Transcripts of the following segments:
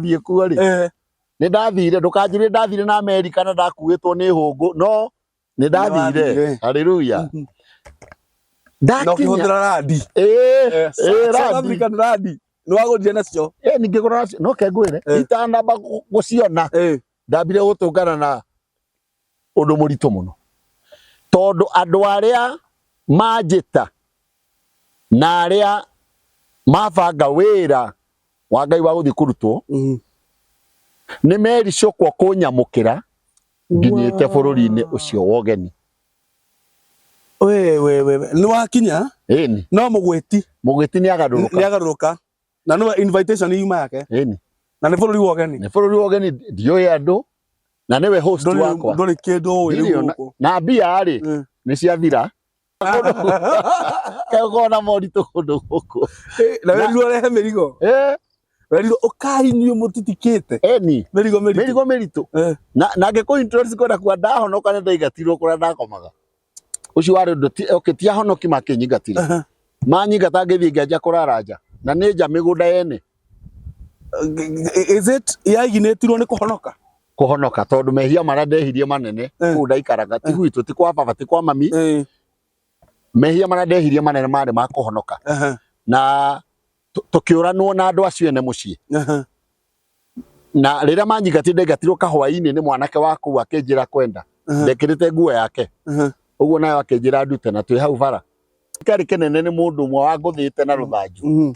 thiĩ kuo rĩ nĩ ndathire ndũkanjĩre ndathire na America na ndakuĩtwo nĩ hũngũ no nĩ ndathire haleluya Ndakinya radi South African radi no agũthire nacio ningĩ gũra nacio no ke ngwĩre itanamba gũciona ndambire gũtũngana na ũndũ mũritũ mũno tondũ andũ arĩa manjĩta na arĩa mabanga wĩra wa Ngai wa gũthiĩ kũrutwo nĩ mericũkwo kũnyamũkĩra nginyĩte bũrũri-inĩ ũcio wa ũgeni. Nĩ wakinya no mũgwĩti nĩ agarũrũka na no invitation yuma yake na nĩ bũrũri wa ũgeni ndiũĩ andũ na nĩwe host wakwa ndũrĩ kĩndũ ũĩ na mbia rĩ nĩ ciathira kegona moritũ kũndũ gũkũ na werirwo rehe mĩrigo werirwo ũkahinyio mũtitikĩte mĩrigo mĩritũ na ngĩkũ-introduce kwenda kuo ndahonoka nĩ ndaigatirwo kũrĩa ndakomaga ũcio warĩ ũndũ tiahonoki makĩnyingatire manyingata ngĩthiĩ ngĩanjia kũrara nja na nĩ nja mĩgũnda yene. Is it yaginĩtirwo nĩ kũhonoka tondũ mehia marĩa ndehirie manene kũu ndaikaraga ti gwitũ ti kwa baba ti kwa mami mehia marĩa ndehirie manene marĩ ma kũhonoka na tũkĩũranwo na andũ acio ene mũciĩ na rĩrĩa manyingatire ndaingatirwo kahũa-inĩ nĩ mwanake wa kũu akĩnjĩra kwenda ndekĩrĩte nguo yake ũguo nayo akĩnjĩra ndute na twĩ hau bara kĩarĩ kĩnene nĩ mũndũ ũmwe wangũthĩte na rũthanju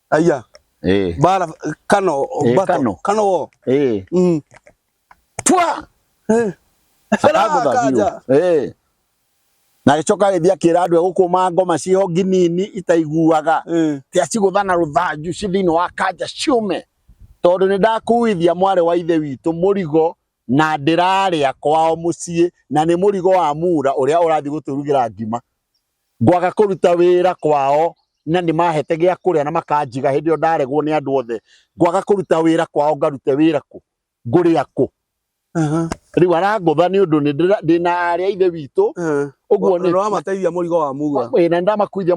aya bara kano pwa na gĩcoka gĩthiĩ akĩra andũ egũkũma ngoma ciho nginini itaiguaga ti acigũthana rũthanju ci thĩinĩ wa kanja ciume tondũ nĩ ndakuithia mwarĩ wa ithe witũ mũrigo na ndĩrarĩa kwao mũciĩ na nĩ mũrigo wa mura ũrĩa ũrathiĩ gũtũrugĩra ngima ngwaga kũruta wĩra kwao na nĩ mahete gĩa kũrĩa na makanjiga hĩndĩ ĩyo ndaregwo nĩ andũ othe ngwaga kũruta wĩra kwao ngarute wĩra kũ ngũrĩa kũ rĩu arangũtha nĩ ũndũ ndĩna arĩa ithe witũ ũguo nĩ wamateithia mũrigo wa mura na ndamakuithia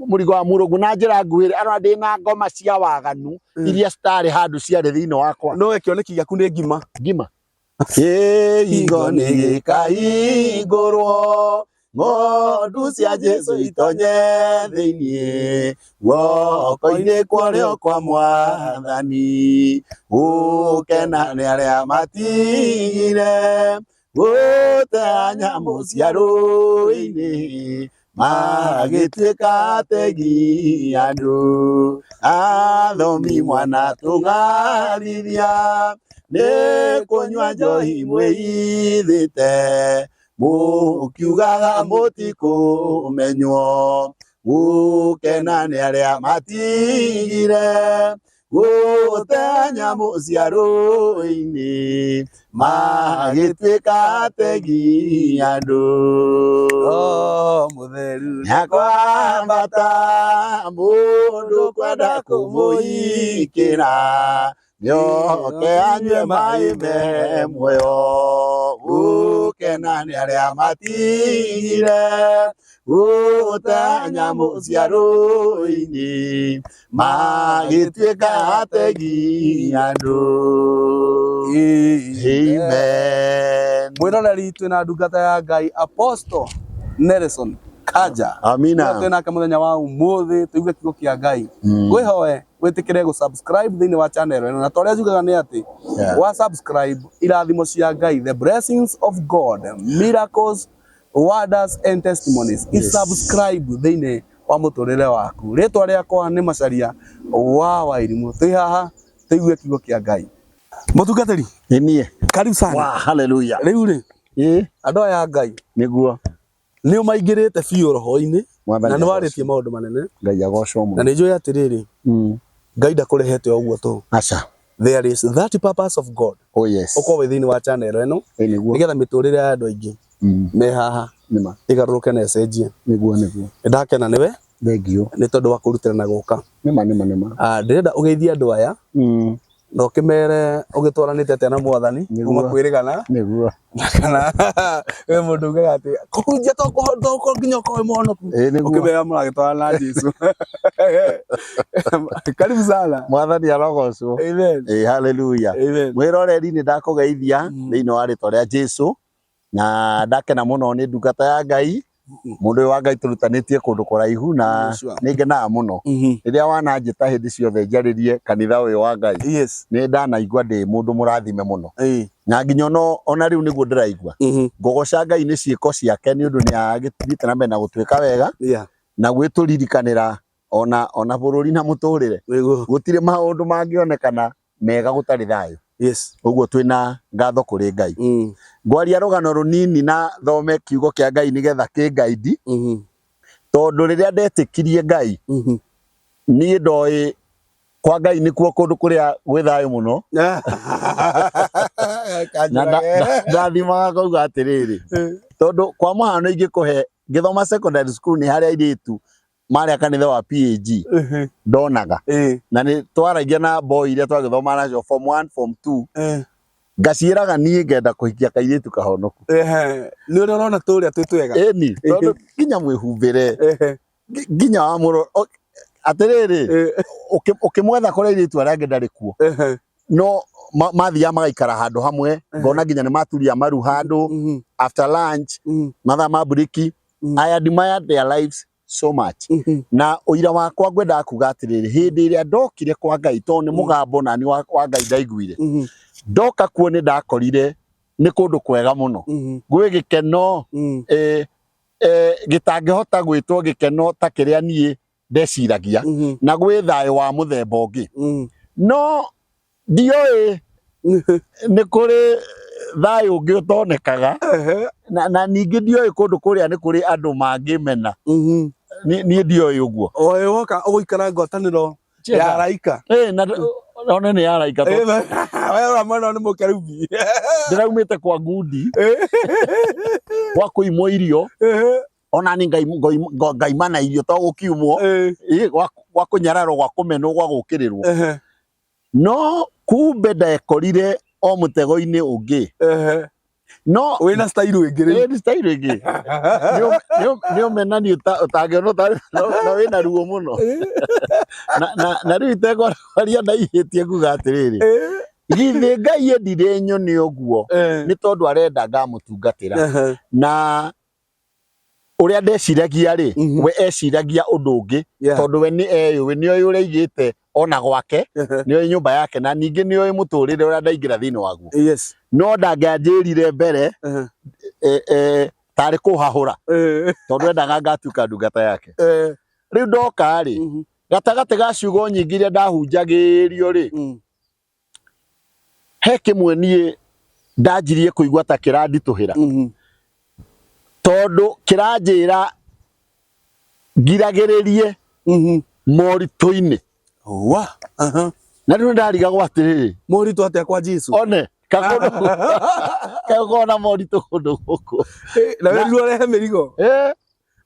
mũrigo wa mura ũguo na njĩra nguhĩre arona ndĩna ngoma cia waganu iria citarĩ handũ ciarĩ thĩinĩ wakwa no kĩoneki gĩaku nĩ ngima kĩhingo nĩ gĩkahingũrwo ng'ondu cia Jesu itonye thĩinĩ guoko-inĩ kwarĩo kwa Mwathani gũkena nĩ arĩa matigire gũteanya nyamũ cia rũĩ-inĩ magĩtuĩka ategi andũ athomi mwanatũng'arithia nĩ kũnyua njohi mwĩithĩte mũkiugaga mũtikũmenywo gũkena nĩ arĩa matigire gũteanya nyamũ cia rũĩ-inĩ magĩtuĩka ategi andũ mũtheru nĩakwambata mũndũ kwenda kũmũikĩra nyoke anyue maĩ me muoyo gũkena nĩ arĩa matigire gũteanya nyamũ cia rũĩ-inĩ magĩtuĩka ategi andũ. Amen. Mwĩroreri twĩna ndungata ya Ngai Apostle Nelson Kaja. Amina. Twĩnake mũthenya wa ũmũthĩ tũigue kiugo kĩa Ngai. Ngwĩhoe wĩtĩkĩre gũ-subscribe thĩinĩ wa channel ĩno na torĩa njugaga nĩ atĩ wa subscribe irathimo cia Ngai, the blessings of God, miracles, wonders and testimonies is subscribe thĩinĩ wa mũtũrĩre waku. Rĩtwa rĩakwa nĩ Macharia wa Wairimu. Twĩ haha tũigue kiugo kĩa Ngai. Mũtungatĩri niĩ karibu sana. Wow, hallelujah. Rĩu rĩ andũ aya Ngai nĩguo nĩ ũmaingĩrĩte biũ roho-inĩ na nĩ warĩtie maũndũ manene. Ngai agocwo mũno. Na nĩ njũĩ atĩrĩrĩ Ngai ndakũrehete ũguo tu. Aca. There is that purpose of God. Oh yes. Ũkorwo thĩinĩ wa channel ĩno nĩgetha mĩtũrĩre ya andũ aingĩ me haha ĩgarũrũke na ĩcenjie. Nĩguo ndakena nĩwe thengio nĩ tondũ wa kũrutĩra na gũka. Nĩma ndĩrenda ũgeithie andũ aya no kimere ugitwaranite ate na mwathani kuma kwirigana niguo kana we mundu ngati kunja to ko nginya ko monoku ukimera muragitwarana na Jesu. Karibu sana mwathani arogocwo. Amen. Hallelujah. Mwiroreri ni ndakugeithia thiini wa ritwa ria Jesu na ndakena muno ni ndungata ya Ngai mundu wa Ngai turutanitie kundu kuraihu na ni ngenaga muno riria wananjita hindi ciothe njaririe kanitha uyu wa Ngai. Ni ndanaigua ndi mundu murathime muno na nginya no ona riu niguo ndiraigua ngogoca Ngai ni ciiko ciake ni undu ni agithiite na mbere na gutwika wega na gwitulirikanira ona bururi na muturire gutire maundu mangionekana mega gutari thayo. Uguo twina ngatho kuri Ngai. Ngwaria rugano runini na thome kiugo kia Ngai nigetha ki guide tondu riria ndetikirie Ngai ni ndoi kwa Ngai nikuo kundu kuria gwi thayo muno na ndathimaga ngauga atiriri tondu kwa muhano ingikuhe ngithoma secondary school ni haria iritu maria kanitha wa PAG ndonaga na ni twaragia na boy iria twagithoma nacio form 1 form 2 ngaciiraga nie ngenda kuhikia kairitu kahonoku ni urona turia twitwega ni tondu nginya mwihumbire nginya wa muro atiriri ukimwetha kuria iritu aria ngenda kuo no mathia magaikara handu hamwe ngona nginya ni maturia maru handu after lunch mathaa ma break. I admire their lives so much. Na uira wakwa ngwenda kuga atiriri hindi iria ndokire kwa Ngai to ni mugambo nani wa Ngai ndaiguire ndoka kuo ni ndakorire ni kundu kwega muno gwi gikeno gitangihota gwitwo gikeno ta kiria nie ndeciragia na gwi thayo wa muthemba ungi no ndioi ni kuri thayo ungi utonekaga na ningi ndioi kundu kuria ni kuri andu mangimena ni ndioi uguo woka uguikara ngwataniro ya raika na ona ni ya raika to wewe mwana ni mukerubi ndiraumite kwa ngundi wa kuimwo irio ona ni Ngai mana irio to gukiumwo gwa kunyararo gwa kumenwo gwa gukirirwo no kumbe ndekorire o mutego-ini ungi no wina style wingire ni style ingi ni umenani utangiona na wina ruo muno na riu itegwaria ndaihitie kuga atiriri githi Ngai endire nyoni uguo ni tondu arenda ngamutungatira na uria ndeciragia ri we eciragia undu ungi tondu we ni we ni oy uria igite ona gwake ni oy nyumba yake na ningi ni oy muturire uria ndaingira thiini waguo no ndangianjirire mbere tari kuhahura tondu endaga ngatuika ndungata yake riu ndoka ri gatagate ga ciugo nyingi iria ndahunjagirio ri he kimwe nie ndanjirie kuigua ta kirandituhira tondu kiranjira ngiragiririe morito-ini wa na riu ndariga gwatiriri morito atia kwa Jesu one kakona morito kundu guku na weru arehe mirigo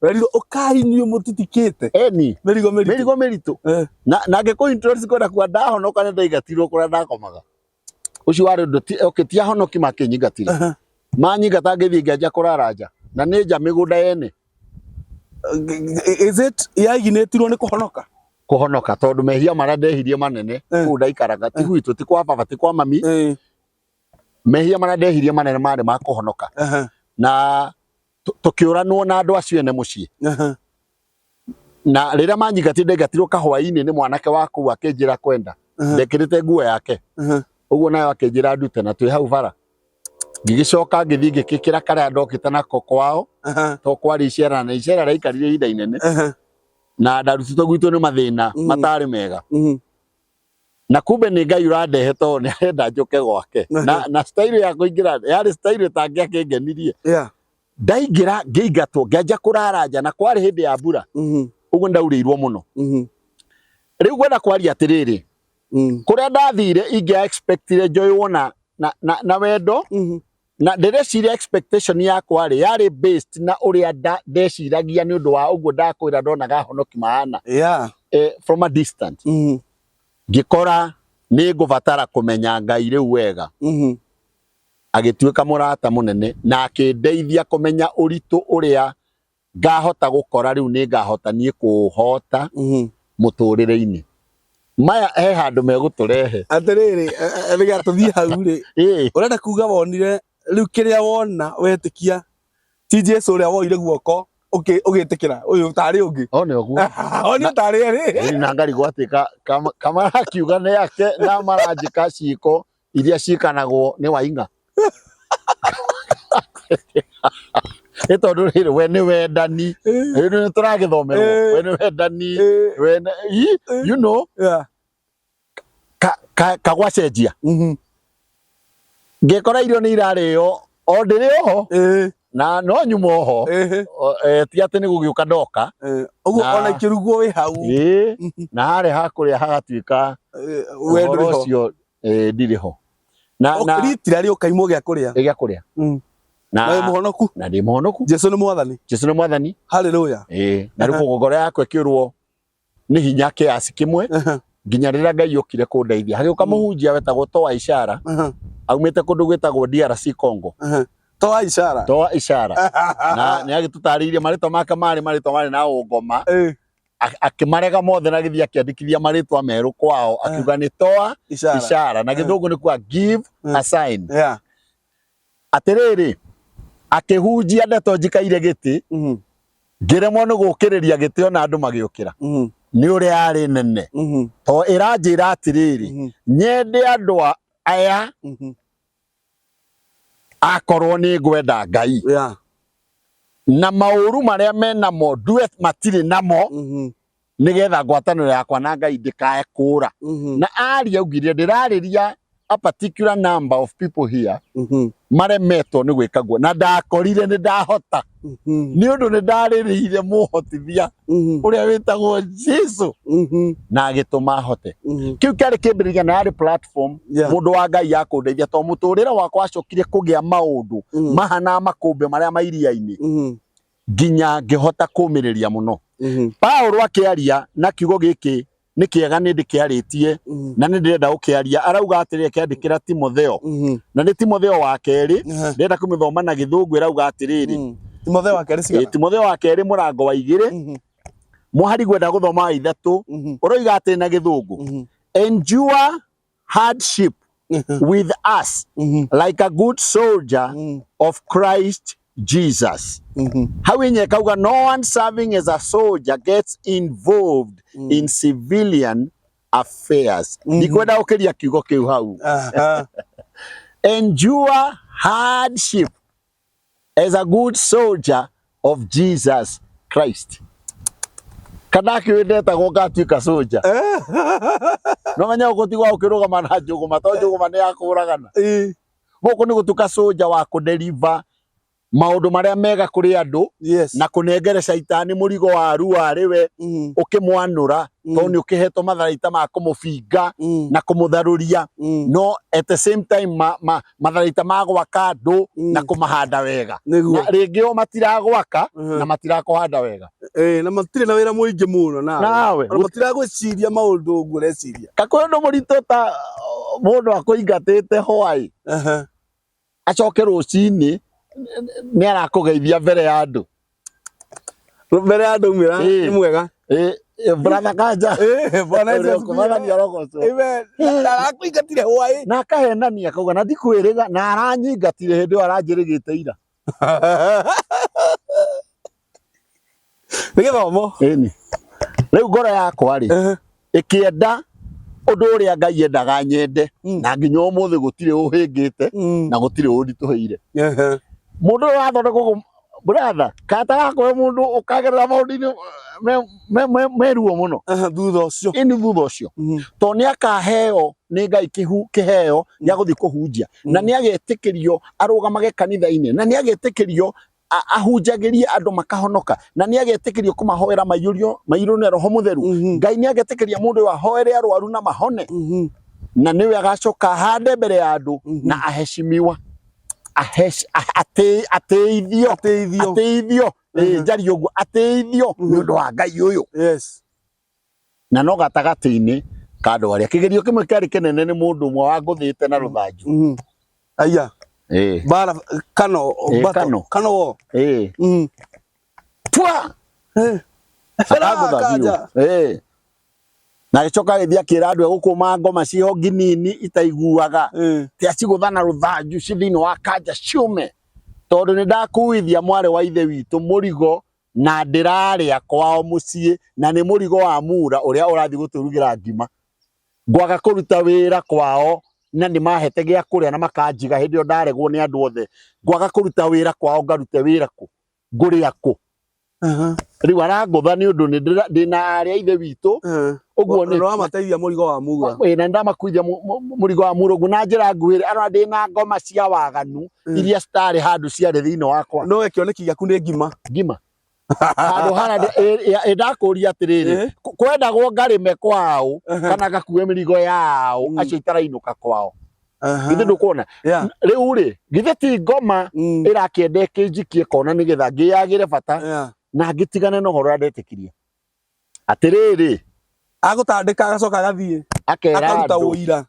weru ukahinyio mutitikite ni mirigo miritu na ngeko introduce kwenda kwa ndahonoka ni ndaigatirwo kuria ndakomaga ucio wari okitia honoki makinyigatire manyingata ngithii ngianja kuraraja na ni nja migunda yene is it yaiginetirwo ni kuhonoka tondu mehia maria ndehirie manene ku ndaikaraga ti gwitu ti kwa baba ti kwa mami mehia maria ndehirie manene mari ma kuhonoka na tukiuranwo na andu acio ene mucii na riria manyingatire ndaigatirwo kahwa-ini ni mwanake waku akinjira kwenda ndekirite nguo yake uguo nayo akinjira ndute na twi hau bara ngigicoka ngithi ngikikira karia ndokite nako kwao to kwari icera na icera raikarire ihinda inene na ndarutitwo gwitũ ni mathina matari mega na kumbe ni Ngai urandehe to ni arenda njuke gwake na style ya kuingira yari style tangia kingenirie ndaingira ngiingatwo ngianja kuraraja na kwari hindi ya mbura uguo ndaurirwo muno riu gwenda kwaria atiriri kuria ndathire ingia expectire njoywo na wendo na ndireciria expectation yakwa yari based na uria ndeciragia ni undu wa uguo ndakwira ndonaga honoki maana from a distance ngikora nĩ ngũbatara kũmenya Ngai rĩu wega. Agĩtuĩka mũrata mũnene na akĩndeithia kũmenya ũritũ ũrĩa ngahota gũkora rĩu nĩ ngahota niĩ kũũhota mũtũrĩre-inĩ. Maya he handũ megũtũrehe. Atĩrĩrĩ, rĩga tũthiĩ hau rĩ. Ũrenda kuga wonire rĩu kĩrĩa wona wetĩkia ti Jesũ ũrĩa woire guoko ũgĩtĩkĩra ũyũ tarĩ ũngĩ. One ũguo. One tarĩ erĩ. Na Ngĩrigwo atĩ kamarakiuga nĩ yake na maranjĩka ciĩko iria ciĩkanagwo nĩ Waing'a. Nĩ tondũ rĩrĩ we nĩ wendani. Rĩu nĩ tũragĩthomerwo. We nĩ wendani. You know. Kagwacenjia. Ngĩkora irio nĩ irarĩo o ndĩrĩ oho. Na no nyuma oho. Ti atĩ nĩ gũgĩũka ndoka. Ũguo ona ikĩrugwo wĩ hau. Na harĩa hakũrĩa hagatuĩka ũhoro ũcio ndirĩ ho. Na ritira rĩo kaimwo gĩa kũrĩa. Gĩa kũrĩa. Na mũhonoku. Na ndĩ mũhonoku. Jesũ nĩ mwathani. Jesũ nĩ mwathani. Hallelujah. Na rĩu kũngora yakwa ĩkĩrwo nĩ hinya kĩasi kĩmwe nginya rĩrĩa Ngai okire kũndeithia. Hagĩũka mũhunjia wetagwo Toa Ishara. Aumĩte kũndũ gwĩtagwo DRC Congo. Toa Ishara. Toa Ishara. Na nĩ agĩtũtarĩirie marĩtwa make marĩ na ũngoma. Akĩmarega mothe na gĩthiĩ akĩandĩkithia marĩtwa merũ kwao akiuga nĩ Toa Ishara na gĩthũngũ nĩ kwa give a sign. Atĩrĩrĩ akĩhunjia ndeto njikaire gĩtĩ ngĩremwo nĩ gũkĩrĩria gĩtĩ ona andũ magĩũkĩra nĩ ũrĩa arĩ nene to ĩranjĩra atĩrĩrĩ nyende andũ aya akorwo nĩ ngwenda Ngai na maũru marĩa menamo ndue matirĩ namo nĩgetha ngwatanĩro yakwa na Ngai ndĩkae kũra. Na aria augire ndĩrarĩria a particular number of people here maremetwo nĩ gwĩkaguo na ndakorire nĩ ndahota nĩ ũndũ nĩ ndarĩrĩire mũhotithia ũrĩa wĩtagwo Jesũ na agĩtũma hote. Kĩu kĩarĩ kĩambĩrĩria na yarĩ platform mũndũ wa Ngai ya kũndeithia to mũtũrĩre wakwa acokire kũgĩa maũndũ mahana makũmbĩ marĩa ma iria-inĩ nginya ngĩhota kũmĩrĩria mũno. Paulo akĩaria na kiugo gĩkĩ nĩ kĩega nĩ ndĩkĩarĩtie na nĩ ndĩrenda gũkĩaria. Arauga atĩrĩ akĩandĩkĩra Timotheo na nĩ Timotheo wa kerĩ ndĩrenda kũmĩthoma na gĩthũngũ. Ĩrauga atĩrĩrĩ Timotheo wa kerĩ cigana? Timotheo wa kerĩ mũrango wa 2 mũhari gwenda gũthoma wa 3 ũroiga atĩ na gĩthũngũ endure hardship with us like a good soldier of Christ Jesus. How in kauga no one serving as a soldier gets involved in civilian affairs. Nikwenda ũkĩria kiugo kĩu hau. Endure hardship as a good soldier of Jesus Christ. Kadaki wendeta gũgatuĩka soldier. No menya ũgũtigwa ũkĩrũgama na njũgũma to njũgũma nĩ yakũragana. Gũkũ nĩ gũtuĩka soldier wa kũdeliver maũndũ marĩa mega kũrĩ andũ na kũnengere caitani mũrigo wa ruwa rĩwe ũkĩmwanũra to nĩ ũkĩhetwo matharaita ma kũmũbinga na kũmũtharũria no at the same time matharaita ma gwaka andũ na kũmahanda wega na rĩngĩ o matiragwaka na matirakũhanda wega na matirĩ na wĩra mũingĩ mũno nawe matiragwĩciria maũndũ ũguo ũreciria. Kakwĩ ũndũ mũritũ ta mũndũ akũingatĩte hwaĩ acoke rũcinĩ nĩ arakũgeithia mbere ya andũ. Mbere ya andũ mwĩra nĩ mwega. Brother Kanja. Bwana Yesu mwathani arogocwo. Amen. Arakũingatire hwaĩ na akahenania akauga na ndikwĩrĩga na aranyingatire hĩndĩ ĩyo aranjĩrĩgĩte ira. Nĩ gĩthomo. Ĩni. Rĩu ngoro yakwa rĩ ĩkĩenda ũndũ ũrĩa Ngai endaga nyende na nginya ũmũthĩ gũtirĩ ũhĩngĩte na gũtirĩ ũnditũhĩire. Mũndũ wathondekwo brother kata gakwe mũndũ ũkagerera maũndũ-inĩ meruo mũno thutha ũcio ĩni thutha ũcio to nĩ akaheo nĩ Ngai kĩheo gĩa gũthiĩ kũhunjia na nĩ agetĩkĩrio arũgamage kanitha-inĩ na nĩ agetĩkĩrio ahunjagĩrie andũ makahonoka na nĩ agetĩkĩrio kũmahoera maiyũrwo nĩ Roho Mũtheru. Ngai nĩ agetĩkĩria mũndũ ũyũ ahoere arwaru na mahone na nĩwe agacoka hande mbere ya andũ na aheshimiwa ateithio njari ũguo ateithio nĩ ũndũ wa Ngai ũyũ. Na no gatagatĩ-inĩ Kandwaria kigerio kimwe kiari kinene ni mundu umwe wa nguthite na ruthanju. Aya. Bara kano bato kano. Pwa. Akaja. Na gicoka githia kira andu egukuma ngoma ciho nginini itaiguaga ti aciguthana ruthanju ci thiini wa kanja ciume tondu ni ndakuithia mware wa ithe witu murigo na ndiraria kwao mucii na ni murigo wa mura uria urathi guturugira ngima ngwaga kuruta wira kwao na ni mahete gia kuria na makanjiga hindi yo ndaregwo ni andu othe ngwaga kuruta wira kwao ngarute wira ku nguria ku riu arangutha ni undu ndina aria ithe witu uguo ni ro mateithia murigo wa mura na ndamakuithia murigo wa mura uguo na njira nguhire ara ndina ngoma cia waganu iria stari handu ciari thiini wakwa no ekioneki giaku ni ngima handu hana ndakuria atiriri kwendagwo ngarime kwao kana gakue mirigo yao acio itarainuka kwao githe ndukuona riu ri githe ti ngoma irakiende kinjikie kona nigetha ngiyagire bata na ngitigane no horo ndetikirie atiriri agutandika agacoka agathie akaruta uira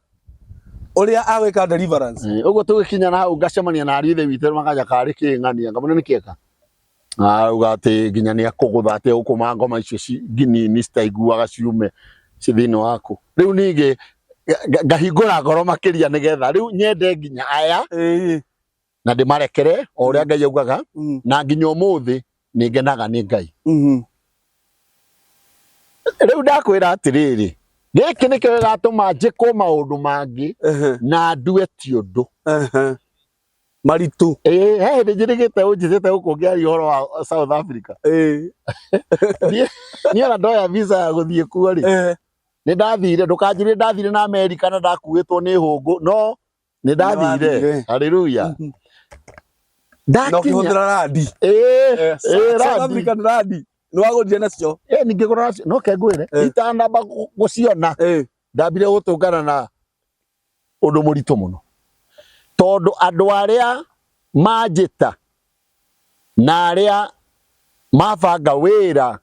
uria agwika deliverance uguo tugikinya na hau ngacemania na arithe witu makaja kari king'ania ngamona nikieka ugati nginya ni akugutha ati ukuma ngoma icio nginini citaiguaga ciume ci thiini waku riu ningi ngahingura ngoro makiria nigetha riu nyende nginya aya na ndimarekere o uria Ngai augaga na nginya umuthi ni ngenaga ni Ngai riu ndakwira atiriri giki nikio gatuma njikwo maundu mangi na ndue ti undu maritu he njirigite unjithite guku ngiari horo wa South Africa ni ona ndoya visa ya guthie kuo ri ni ndathire ndukanjire ndathire na America na ndakuitwo ni hungu no ni ndathire haleluya Ndakinya radi South African radi no agudie nacio ningigura nacio no kengwire itandamba guciona ndambire gutungana na undu muritu muno tondu andu aria manjita na aria mabanga wira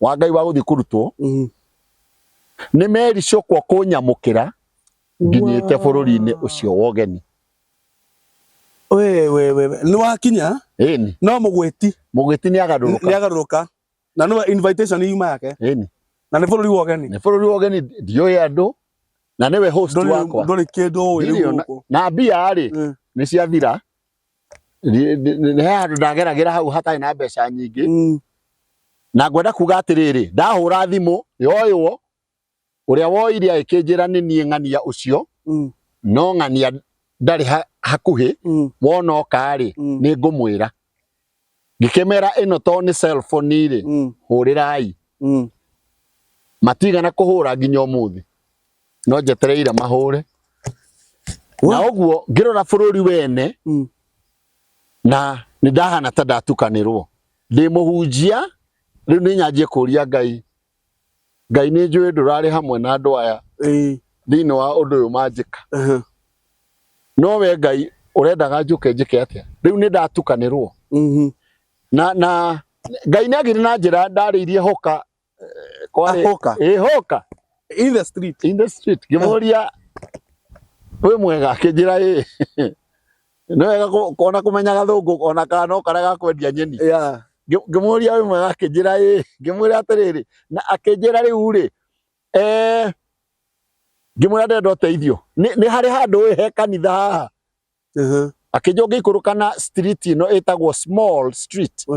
wa Ngai wa guthii kurutwo ni mericokwo kunyamukira nginyite bururi-ini ucio wogeni we ni wakinya no mugwiti ni agaruruka na no invitation yuma yake na ni bururi wogeni ndiyo andu na niwe host wakwa ndori kindu na mbia ri ni ciathira ni handu ndageragira hau hatai na mbeca nyingi na ngwenda kuga atiriri ndahura thimu yoywo uria woiria ikinjira ni nie ng'ania ucio no ng'ania ndari hakuhi wona okari ni ngumwira ngikemera ino to ni cell phone ri hurirai matigana kuhura nginya umuthi no njetereire mahure na uguo ngirora bururi wene na ni ndahana ta ndatukanirwo ndi muhunjia riu ni nyanjie kuria Ngai ni njui ndurari hamwe na andu aya thiini wa undu uyu manjika no we Ngai urendaga njike atia riu ni ndatukanirwo na Ngai ni agire na njira ndariirie hoka hoka in the street gimuria we mwega kinjira no wega kona kumenya gathungu ona kana karaga kwendia nyeni ngimuria we mwega kinjira ngimwira atiriri na akinjira riu ri ngimwira ndenda uteithio ni hari handu he kanitha haha akinjoge ikurukana street ino etagwo small street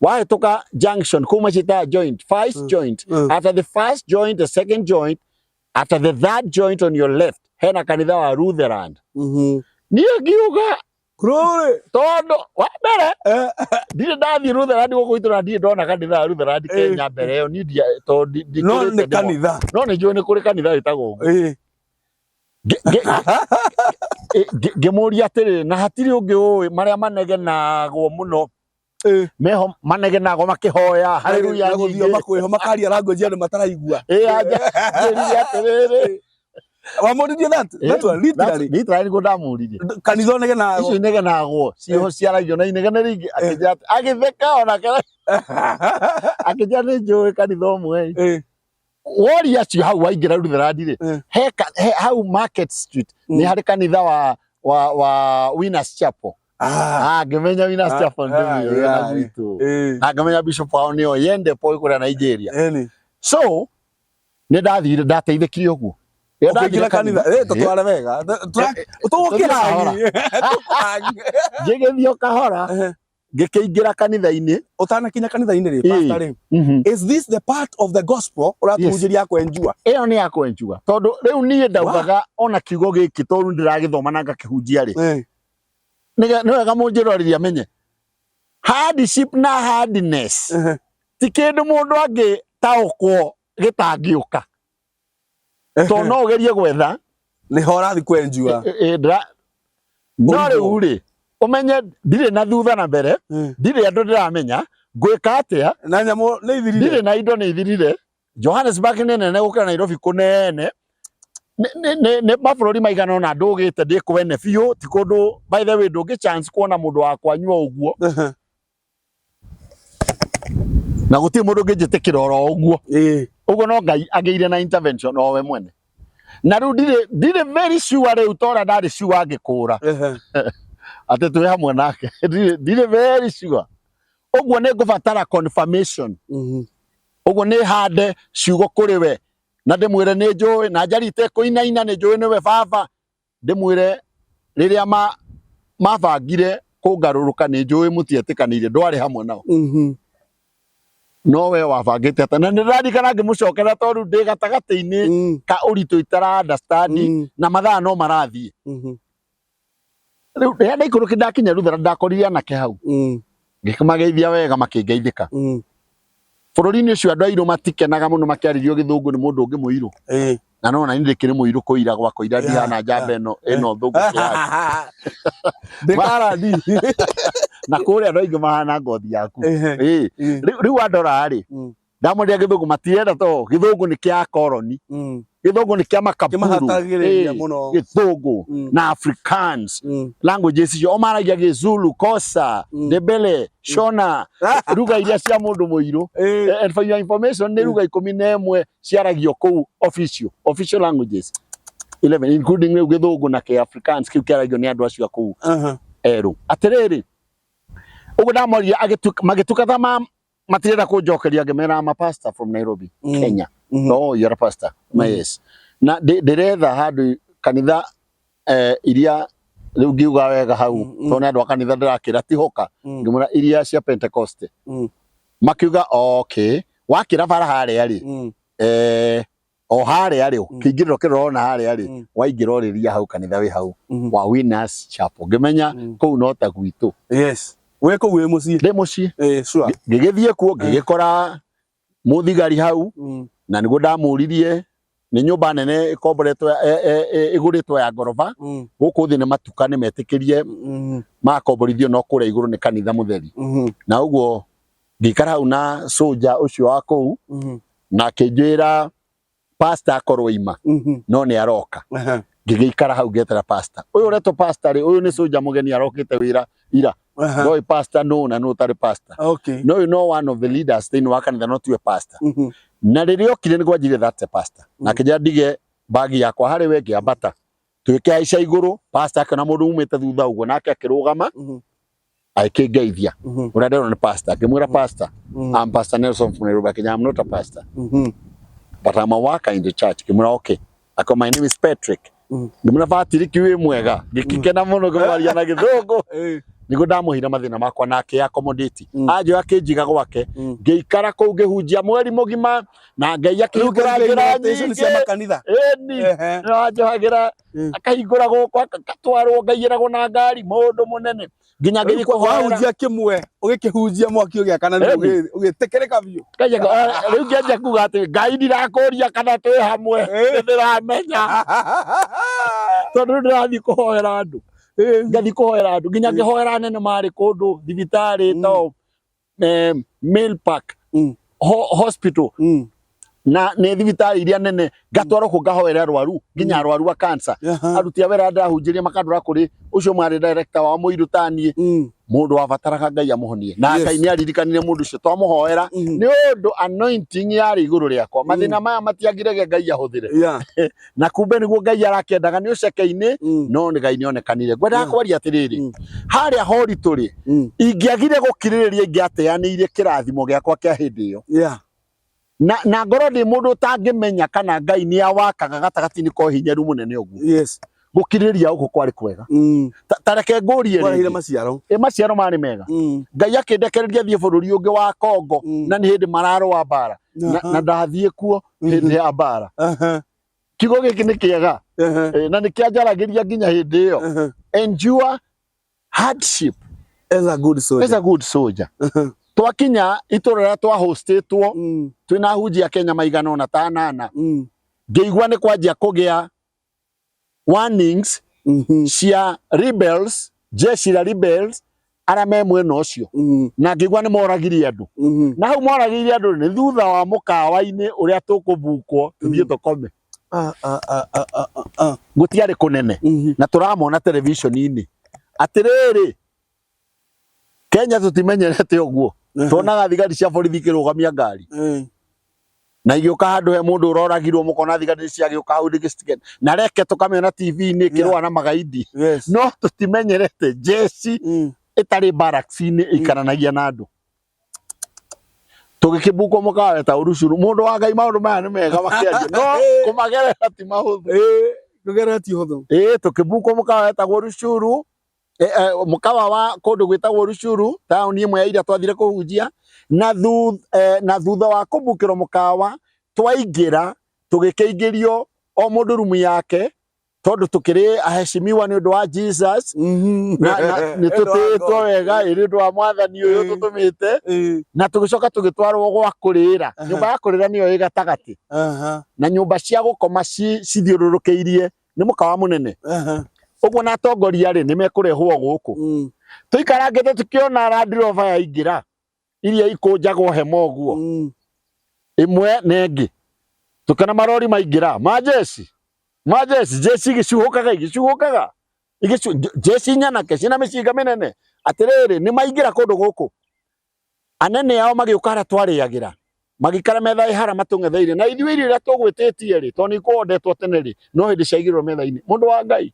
wahituka junction kuma cita joint first joint after the first joint the second joint after the third joint on your left hena kanitha wa Lutheran niyo ngiuga Glory tondu wa mbere ndire ndathi Lutheran gukuitura ndire ndona kanitha wa Lutheran Kenya mbere yo ni ndia tondu no ni kanitha no ni njui ni kuri kanitha witagwo ngimuria atiriri na hatiri ungi ui maria manegenagwo muno meho manegenagwo makihoya haleluya guthio makwiho makaria language andu mataraigua atiriri wamuririe that literally go ndamuririe kanitha negenagwo icio negenagwo ciho ciaragio na inegene ringi agitheka ona kera akija ni njui kanitha umwe Warriors you hau waingira Rutherandi hau Market Street ni hari kanitha wa Winners Chapel. Ngemenya Winners Chapel ndio na gwitu. Ngemenya Bishop wao nio yende poi kura Nigeria. So ni ndathire ndateithikire uguo. Ndathire kanitha tutware wega. Utugukira ngigithio kahora ngikeingira kanitha-ini utanakinya kanitha-ini ri pastor. Is this the part of the gospel uratuhunjiria kwenjua? Iyo ni ya kwenjua tondu riu nie ndaugaga ona kiugo giki tondu ndiragithoma na ngakihunjia ri ni wega munjiroriria menye hardship na hardness ti kindu mundu angi taukwo gitangiuka to no gerie gwetha ni horathi kwenjua no riu ri umenye ndire na thutha na mbere ndire andu ndiramenya ngwika atia na nyamo ni ithirire ndire na indo ni ithirire Johannesburg ni nene gukira Nairobi kunene ne mabũrũri maigana ona ndũgĩte ndĩkwene biũ ti kũndũ by the way ndũngĩ chance kuona mũndũ wa kwanyua ũguo na gũtirĩ mũndũ ũngĩnjĩtĩkĩra oro ũguo ũguo no Ngai agĩire na intervention o we mwene na rĩu ndirĩ very sure rĩu tora ndarĩ sure angĩkũra atĩ twĩ hamwe nake ndirĩ very sure ũguo nĩ ngũbatara confirmation ũguo nĩ hande ciugo kũrĩ we na ndimwire ni njui na njarite kuinaina ni njui niwe baba ndimwire riria mabangire kungaruruka ni njui mutietikanire ndwari hamwe nao no we wabangite ata na ndirarikana ngimucokera tondu ndi gatagati-ini ka uritu itara understanding na mathaa no marathie riu ria ndaikuruki ndakinya Ruthera ndakorire anake hau ngikamageithia wega makingeithika bũrũri-inĩ ũcio andũ airũ matikenaga mũno makĩarĩrio gĩthũngũ nĩ mũndũ ũngĩ mũirũ na no na niĩ ndĩkĩrĩ mũirũ kũira gwakwa ira ndihana njamba ĩno thũngũ kĩrathi ndĩkarandi na kũrĩa andũ aingĩ mahana ngothi yaku rĩu andora-rĩ ndamwĩrire gĩthũngũ matirenda to gĩthũngũ nĩ kĩa akoroni gĩthũngũ nĩ kĩa makaburu gĩthũngũ na Afrikaans languages icio o maragia gĩzulu kosa ndebele shona ruga iria cia mũndũ mũirũ and for your information nĩ ruga 11 ciaragio kũu official languages 11 including gĩthũngũ na kĩa Afrikaans kĩu kĩaragio nĩ andũ acio kũu erũ atĩrĩrĩ ũguo ndamwĩrire magĩtukatha matirenda kunjokeria ngimera I'm a pastor from Nairobi Kenya no you're a pastor yes na ndiretha handu kanitha iria riu ngiuga wega hau to na andu kanitha ndirakira tihoka ngimura iria cia Pentecost makiuga okay wakira bara haria ri o haria ri kingiriro kirona haria ri waingiroriria hau kanitha wi hau wa Winners Chapel ngimenya kuu no ta gwitu yes weko we muci ndi muci sure ngigithie kuo ngigikora muthigari hau na niguo ndamuririe ni nyumba nene ikomboretwo iguritwo ya ngoroba guku thi ni matuka ni metikirie makomborithio no kuria iguru ni kanitha mutheri na uguo ngikara hau na soldier ucio wa kuu na kinjira pastor akorwo ima no ni aroka ngigikara hau ngetera pastor uyu reto pastor uyu ni soldier mugeni arokite wira ira no pastor no na no tari pastor no you know one of the leaders they know kanitha not you a pastor na ririo kire ni gwajire that pastor na kija ndige bagi yakwa hari we ngiambata twike aica iguru pastor kana mundu umite thutha uguo nake akirugama aikingeithia uria ndirona ni pastor ngimwira pastor I'm Pastor Nelson from Nairobi Kenya I'm not a pastor but I'm a worker in the church ngimwira okay ako my name is Patrick ngimwira Patrick wi mwega ngikikena muno ngwaria na githungu nigo ndamuhira mathina makwa nake accommodate ajo akinjiga gwake ngeikara kuu ngihunjia mweri mugima na Ngai akihingura njira nyingi makanitha ajo hagira akahingura gukwa akatwarwo ngaiyiragwo na ngari mundu munene nginya ngiri kuhunjia kimwe ugikihunjia mwaki ugia kana ugitekereka biu riu ngianjia kuga ati Ngai ndirakuria kana twi hamwe ndiramenya tondu ndirathi kuhoera andu ngathi kuhoera andu nginya ngihoera nene mari kundu thibitari to mail park hospital na nä thibitari iria nene ngatwarwo ku ngahoera arwaru nginya arwaru a cancer aruti a wĩra ndahunjĩria makandũra kũrĩ ũcio mwarĩ director wa mũirũ taniĩ mũndũ wabataraga Ngai amũhonie na Ngai nĩ aririkanire mũndũ ũcio twamũhoera nĩ ũndũ anointing yarĩ igũrũ rĩakwa mathĩna maya matiagirege Ngai ahũthĩre na kumbe nĩguo Ngai arakĩendaga nĩ ũceke-inĩ no Ngai nĩ onekanire ngwendaga kwaria atĩrĩrĩ harĩa horitũ rĩ ingĩagire gũkirĩrĩria ingĩateanĩire kĩrathimo gĩakwa kĩa hĩndĩ ĩyo na ngoro ndĩ mũndũ ũtangĩmenya kana Ngai nĩ awakaga gatagatĩ-inĩ kwa hinya mũnene ũguo gũkirĩrĩria gũkũ kwarĩ kwega ta reke ngũrie maciaro marĩ mega Ngai akĩndekereria thiĩ bũrũri ũngĩ wa Congo na nĩ hĩndĩ mararũa mbara na ndathiĩ kuo hĩndĩ ya mbara kiugo gĩkĩ nĩ kĩega na nĩ kĩanjaragĩria nginya hĩndĩ ĩyo endure hardship as a good soldier twakinya itũra rĩrĩa twahostĩtwo twĩna hunjia Kenya maigana ona ta 8 ngĩigua nĩ kwanjia kũgĩa warnings cia rebels jeshi la rebels arĩa me mwena ũcio na ngĩigua nĩ moragirie andũ na hau moragirie andũ nĩ thutha wa mũkawa-inĩ ũrĩa tũkũbukwo tũthiĩ tũkome gũtiarĩ kũnene na tũramona television-inĩ atĩrĩrĩ Kenya tũtimenyerete ũguo tuonaga thigari cia borithi ikĩrũgamia ngari na igĩũka handũ he mũndũ ũroragirwo mũkona thigari ciagĩũka hau na reke tũkamĩona TV-inĩ ĩkĩrũa na magaidi no tũtimenyerete jeshi ĩtarĩ barracks-inĩ ĩikaranagia na andũ tũgĩkĩbukwo mũkawa wetagwo Rucuru mũndũ wa Ngai maũndũ maya nĩ mega makĩaria no kũmagerera ti mahũthũ kũgerera ti hũthũ tũkĩbukwo mũkawa wetagwo Rucuru mũkawa wa kũndũ gwĩtagwo Rucuru taũni ĩmwe ya iria twathire kũhunjia na thutha wa kũbukĩrwo mũkawa twaingĩra tũgĩkĩingĩrio o mũndũ rumu yake tondũ tũkĩrĩ aheshimiwa nĩ ũndũ wa Jesus nĩ tũtĩĩtwo wega nĩ ũndũ wa mwathani ũyũ tũtũmĩte na tũgĩcoka tũgĩtwarwo gwa kũrĩĩra nyũmba ya kũrĩĩra nĩyo ĩ gatagatĩ na nyũmba cia gũkoma cithiũrũrũkĩirie nĩ mũkawa mũnene ũguo na atongoria rĩ nĩ mekũrehwo gũkũ tũikarangĩte tũkĩona Land Rover yaingĩra iria ikũnjagwo hema ũguo ĩmwe na ĩngĩ tũkĩona marori maingĩra jeshi igĩcuhũkaga jeshi nyanake ciĩna mĩcinga mĩnene atĩrĩrĩ nĩ maingĩra kũndũ gũkũ anene ao magĩũka harĩa twarĩagĩra magĩikara metha ĩhara matũng'etheire na ithuĩ irio iria tũgwĩtĩtie rĩ tondũ nĩ ikũondetwo tene rĩ no hĩndĩ ciaigĩrĩrwo metha-inĩ mũndũ wa Ngai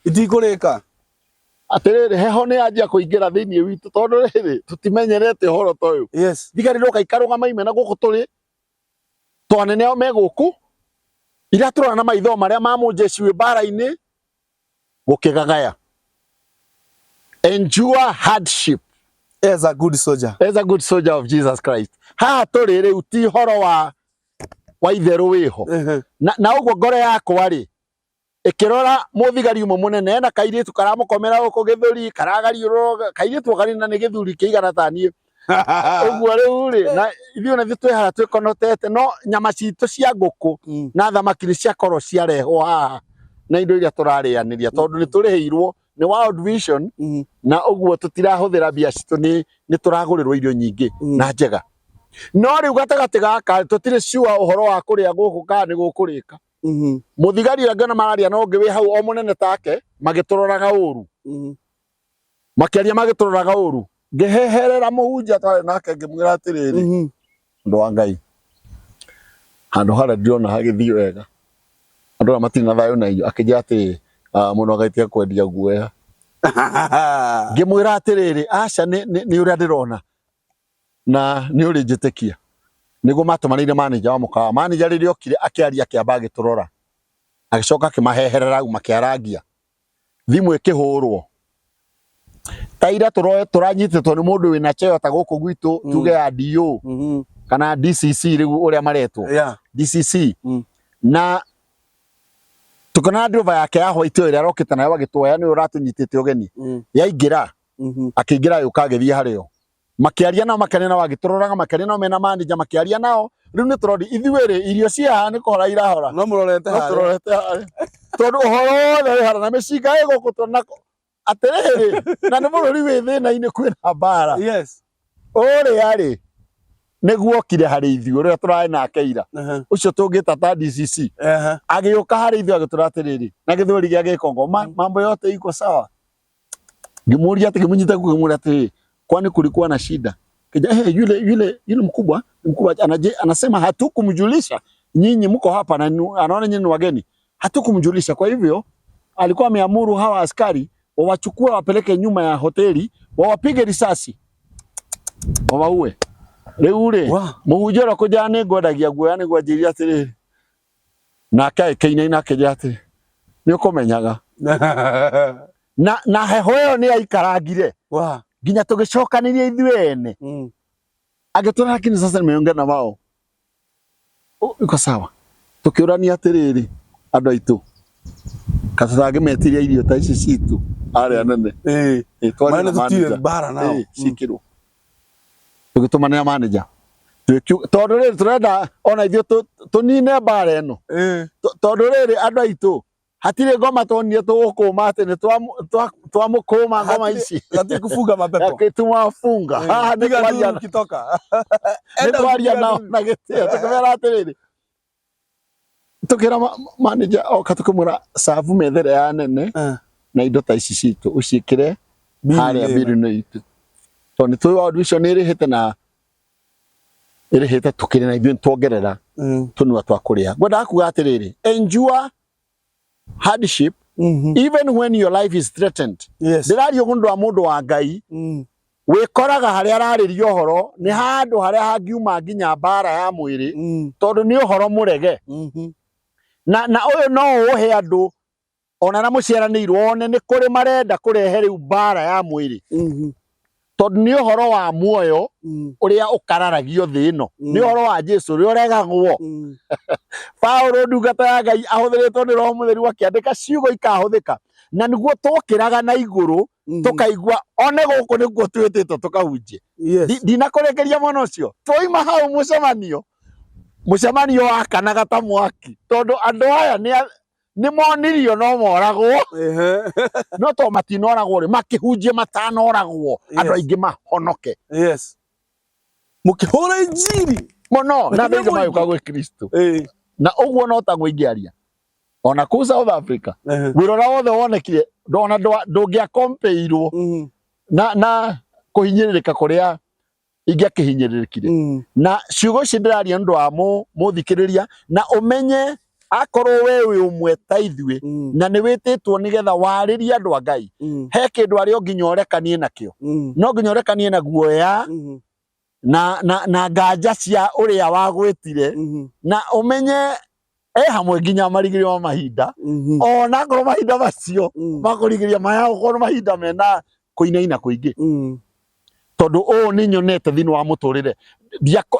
itikũrĩka atĩrĩrĩ heho nĩ yanjia kũingĩra thĩinĩ witũ tondũ rĩrĩ tũtimenyerete ũhoro ta ũyũ thigari ndoka ikarũgama imena gũkũ tũrĩ twanene ao me gũkũ iria tũrona na maitho marĩa ma mũjeshi wĩ mbara-inĩ gũkĩgagaya endure hardship as a good soldier of Jesus Christ haha tũrĩ rĩu ti horo wa itherũ wĩho na ũguo ngoro yakwa rĩ ĩkĩrora mũthigari ũmwe mũnene ena kairĩtu karamũkomera gũkũ gĩthũri karagariũrwo kairĩtu karina nĩ gĩthuri kĩigana ta niĩ ũguo rĩu rĩ na ithuĩ ona twĩhara twĩkonotete no nyama citũ cia ngũkũ na thamaki nĩ ciakorwo ciarehwo haha na indo iria tũrarĩanĩria tondũ nĩ tũrĩhĩirwo nĩ World Vision na ũguo tũtirahũthĩra mbia citũ nĩ tũragũrĩrwo irio nyingĩ na njega no rĩu gatagatĩ gaka tũtirĩ sure ũhoro wa kũrĩa gũkũ kana nĩ gũkũrĩka mũthigari ũrĩa ngĩona mararia no ũngĩ wĩ hau o mũnene take magĩtũroraga ũru makĩaria magĩtũroraga ũru ngĩheherera mũhunjia twarĩ nake ngĩmwĩra atĩrĩrĩ mũndũ wa Ngai handũ harĩa ndĩrona hagĩthiĩ wega andũ arĩa matirĩ na thayũ na inyuĩ akĩnjĩra atĩrĩrĩ mũndũ wa Ngai tiga kwendia guoya ngĩmwĩra atĩrĩrĩ aca nĩ ũrĩa ndĩrona na nĩ ũrĩ njĩtĩkia nĩguo matũmanĩire manager wa mũkawa manager rĩrĩa okire akĩaria akĩamba agĩtũrora agĩcoka akĩmaheherera au makĩarangia thimũ ĩkĩhũrwo ta ira tũranyitĩtwo nĩ mũndũ wĩna cheo ta gũkũ gwitũ tuge ya DO kana DCC rĩu ũrĩa maretwo DCC na tukona driver yake ya white ĩrĩa arokĩte nayo agĩtwoya nĩ ũratũnyitĩte ũgeni yaingĩra akĩingĩra yũka agĩthiĩ harĩo makĩaria nao makĩaria nao agĩtũroraga makĩaria nao mena manager makĩaria nao rĩu nĩ tũrori ithuĩ rĩ irio cia haha nĩ kũhora irahora no mũrorete harĩa tondũ ũhoro wothe wĩ hara na mĩcinga ĩgũkũ tũrona atĩrĩrĩ na nĩ bũrũri wĩ thĩna-inĩ kwĩna mbara ũrĩa rĩ niguo kire hari ithuĩ ũrĩa tũrarĩ nake ira ũcio tũngĩta ta DCC agĩũka harĩ ithuĩ agĩtũra atĩrĩrĩ na gĩthũri gĩa gĩkongo mambo yote iko sawa. Ngimuuria ati kimunyita kumwambia ati kwani kulikuwa na shida. Kija yule mkubwa anasema hatukumjulisha nyinyi mko hapa na anaona nyinyi wageni. Hatukumjulisha. Kwa hivyo alikuwa ameamuru hawa askari wawachukue wapeleke nyuma ya hoteli wawapige risasi. Wawaue. Reure muhujora kujane godagia guane gwajiria ati na kaina kejate nĩũkũmenyaga na heho ĩyo nĩ aikaragire nginya tũgĩcokanĩria ithuĩ ene agĩtũra lakini sasa nimeongea na wao iko sawa tukiurania atĩrĩrĩ andũ aitũ katũrage metiria irio ta ici citũ arĩa nene maana tũtire bara nao cikirwo tũgĩtũmanĩra manager tondũ rĩrĩ tũrenda ona ithuĩ tũnine bara ĩno tondũ rĩrĩ andũ aitũ hatirĩ ngoma tonire tũgũkũma atĩ nĩ twamũkũma ngoma ici kufunga mapepo tumafunga haha nĩ kitoka twaria nao na gĩtĩo tũkĩmera atĩrĩrĩ tũkĩra manager oka tũkĩmwĩra savu methere ya nene na indo ta ici citũ ũciĩkĩre harĩa mbirũ-inĩ itũ tondũ nĩ tũĩ audition nĩ ĩrĩhĩte na ĩrĩhĩte tũkĩrĩ na ithuĩ tuongerera tũnua twa kũrĩa ngwendaga kuga atĩrĩrĩ endure hardship even when your life is threatened. Ndĩraria ũndũ wa mũndũ wa Ngai wĩkoraga harĩa ararĩria ũhoro nĩ handũ harĩa hangiuma nginya mbara ya mwĩrĩ tondũ nĩ ũhoro mũrege na ũyũ no ũhe andũ ona na mũciaranĩirwo one nĩ kũrĩ marenda kũrehe rĩu mbara ya mwĩrĩ tondũ nĩ ũhoro wa muoyo ũrĩa ũkararagio thĩ ĩno nĩ ũhoro wa Jesũ ũrĩa ũregagwo Paulo ndungata ya Ngai ahũthĩrĩtwo nĩ Roho Mũtheru akĩandĩka ciugo ikahũthĩka na nĩguo tũkĩraga na igũrũ tũkaigua one gũkũ nĩguo twĩtĩtwo tũkahunjie ndinakũrekeria mũno ũcio twoima hau mũcemanio wakanaga ta mwaki tondũ andũ aya nĩ monirio no moragwo no to matinoragwo rĩ makĩhunjie matanoragwo andũ aingĩ mahonoke mũkĩhũra injiri mũno na thĩinĩ magĩũka gwĩ Kristo na ũguo no ta ngũingĩaria ona kũu South Africa wĩrora wothe wonekire ndona ndũngĩakompeirwo na kũhinyĩrĩrĩka kũrĩa ingĩakĩhinyĩrĩrĩkire na ciugo ici ndĩraria nĩ ũndũ wa mũthikĩrĩria na ũmenye akorwo we wĩ ũmwe ta ithuĩ na nĩ wĩtĩtwo nĩgetha warĩrie andũ a Ngai he kĩndũ arĩa nginya ũrekanie nakĩo no nginya ũrekanie na guoya na nganja cia ũrĩa wagwĩtire na ũmenye hamwe nginya marigĩrĩrio ma mahinda ona ngorwo mahinda macio makũrigĩrĩria maya gũkorwo mahinda mena kũinaina kũingĩ tondũ ũũ nĩ nyonete thĩinĩ wa mũtũrĩre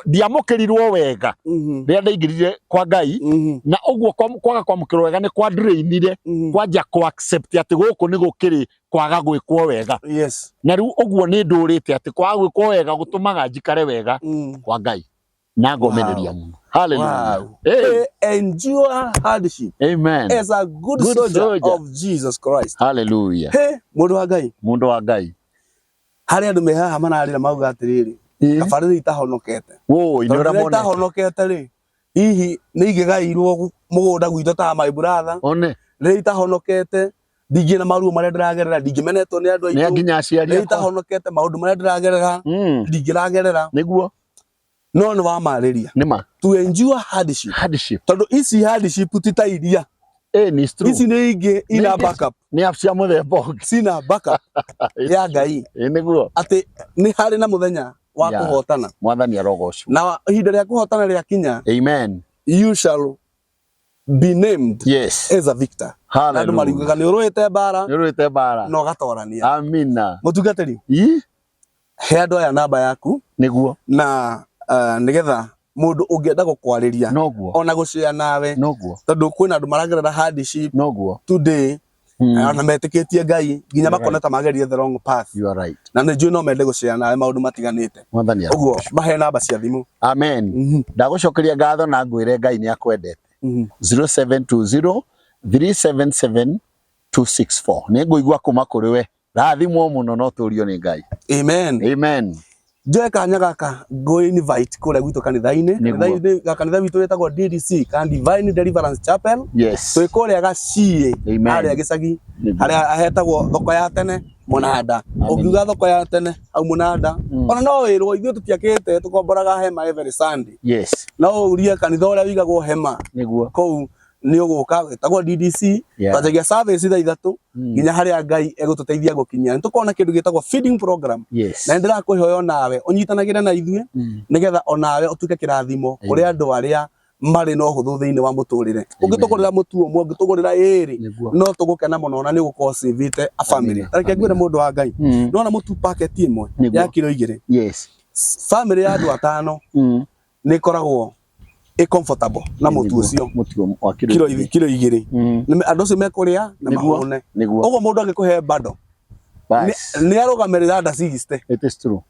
ndiamũkĩrirwo wega rĩrĩa ndaingĩrire kwa Ngai na ũguo kwaga kwamũkĩrwo wega nĩ kwa drainire kwanja kwa accept atĩ gũkũ nĩ gũkĩrĩ kwaga gwĩkwo wega na rĩu ũguo nĩ ndũrĩte atĩ kwaga gwĩkwo wega gũtũmaga njikare wega kwa Ngai na ngomereria mũno hallelujah endure hardship amen as a good soldier of Jesus Christ hallelujah mũndũ wa Ngai harĩa andũ mehaha manarĩra mauga atĩrĩrĩ kabarĩ itahonokete itahonokete rĩ hihi nĩ igĩgairwo mũgũnda gwitũ ta my brother rĩ itahonokete ndingĩ na maruo marĩa ndĩragerera ndingĩmenetwo nĩ andũ aitũ nginya aciari akwa itahonokete maũndũ marĩa ndĩragerera ndingĩragerera nĩguo no nĩ wamarĩria nĩma to endure hardship tondũ ici hardship ti ta iria ni true ici nĩ ingĩ ina backup nĩ cia mũthemba ũngĩ sina backup ya Ngai nĩguo atĩ nĩ harĩ na mũthenya wa kũhotana mwathani arogocwo na ihinda rĩa kũhotana rĩa kinya amen you shall be named as a victor andũ mariugaga nĩ ũrũĩte mbara no gatorania amina mũtungatĩri he andũ aya namba yaku nĩguo na nĩgetha mũndũ ũngĩenda gũkwarĩria ona gũcĩa nawe tondũ kwĩna andũ maragerera hardship today ona metĩkĩtie Ngai nginya makona ta magerie the wrong path na nĩ njũĩ no mende gũcĩa nawe maũndũ matiganĩte ũguo mahe namba cia thimũ amen ndagũcokeria ngatho na ngwĩre Ngai nĩ akwendete 0720 377 264 nĩ ngũigua kuma kũrĩ we rathimwo mũno no tũũrio nĩ Ngai amen Joe kanya gaka go invite kule gwito kanitha-ini kanitha witu wetagwo DDC kan Divine Deliverance Chapel. Yes. Twikore agacie ari agicagi ari ahetagwo thoko ya tene Munanda. Ugiuga thoko ya tene au Munanda. Ona no wirwo ithuĩ tutiakite tukomboraga hema every Sunday. Yes. No urie kanitha uria wigagwo hema. Niguo. Kou ni uguka wetagwo DDC. Twajagia service thaa 3 nginya haria Ngai egututeithia gukinya. Tukona kindu gitagwo feeding program. Yes. Na ndira kuhoyo nawe unyitanagire na ithuĩ nigetha onawe utuke kirathimo kuri andu aria mari no huthu thiini wa muturire. Ungitugurira mutu umwe ungitugurira iri no tugukena muno na ni gukorwo savite a family. Tareke ngwire mundu wa Ngai nona mutu packet imwe ya kilo 2. Yes. Family ya andu 5 ni koragwo comfortable na mutu ucio mutu wa kilo 2 andu acio mekuria na mahune uguo mundu agikuhe bado ni arugamirira nda 60. It is true.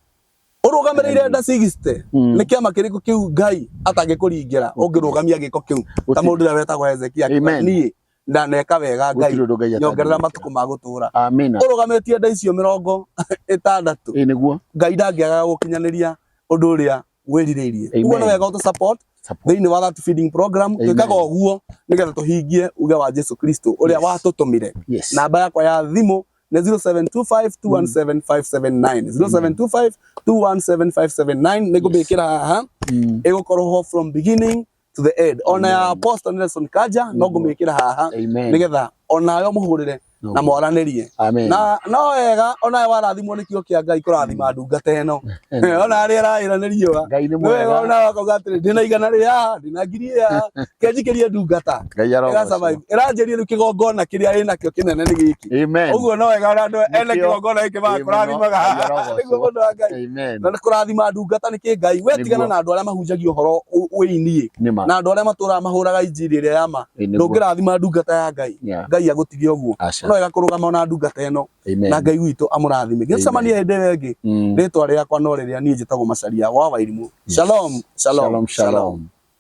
Urugamirire nda 60 ni kiama kiriko kiu Ngai atangikuringira ungirugamia giko kiu ta mundu ria wetagwo Hezekia ni ndaneka wega Ngai nyongerera matuku ma gutura. Amina. Urugamitie nda icio 60 niguo Ngai ndangiaga gukinyaniria undu uria wiririirie. Uguo no wega utu support thiini wa that feeding program twikaga uguo nigetha tuhingie uge wa Jesu Kristo uria watutumire. Namba yakwa ya thimu ni 0725217579 0725217579 nigubikira haha igukorwo from beginning to the end. Ona ya Apostle Nelson Kaja no ngumikira haha nigetha onayo muhurire na moranirie na no wega ona warathimwo ni kio kia Ngai kurathima ndungata eno ona ari arairanirio wega ona wakogatire ndina igana ria ndina ngiri ya kenjikirie ndungata ega survive iranjerie ru kigongona kiria ina kio kinene ni giki. Uguo no wega ona ndu ene kigongona giki ba kurathimaga niguo mundu wa Ngai na kurathima ndungata ni ki Ngai wetigana na andu aria mahunjagia uhoro wiini na andu aria matura mahuraga injiri ria yama ndungirathima ndungata ya Ngai. Ngai agutigie uguo no wega kurugama na ndungata eno na Ngai witu amurathime. Gicamania hende wengi ritwa riakwa no riria nie njitagwo Macharia wa Wairimu. Shalom.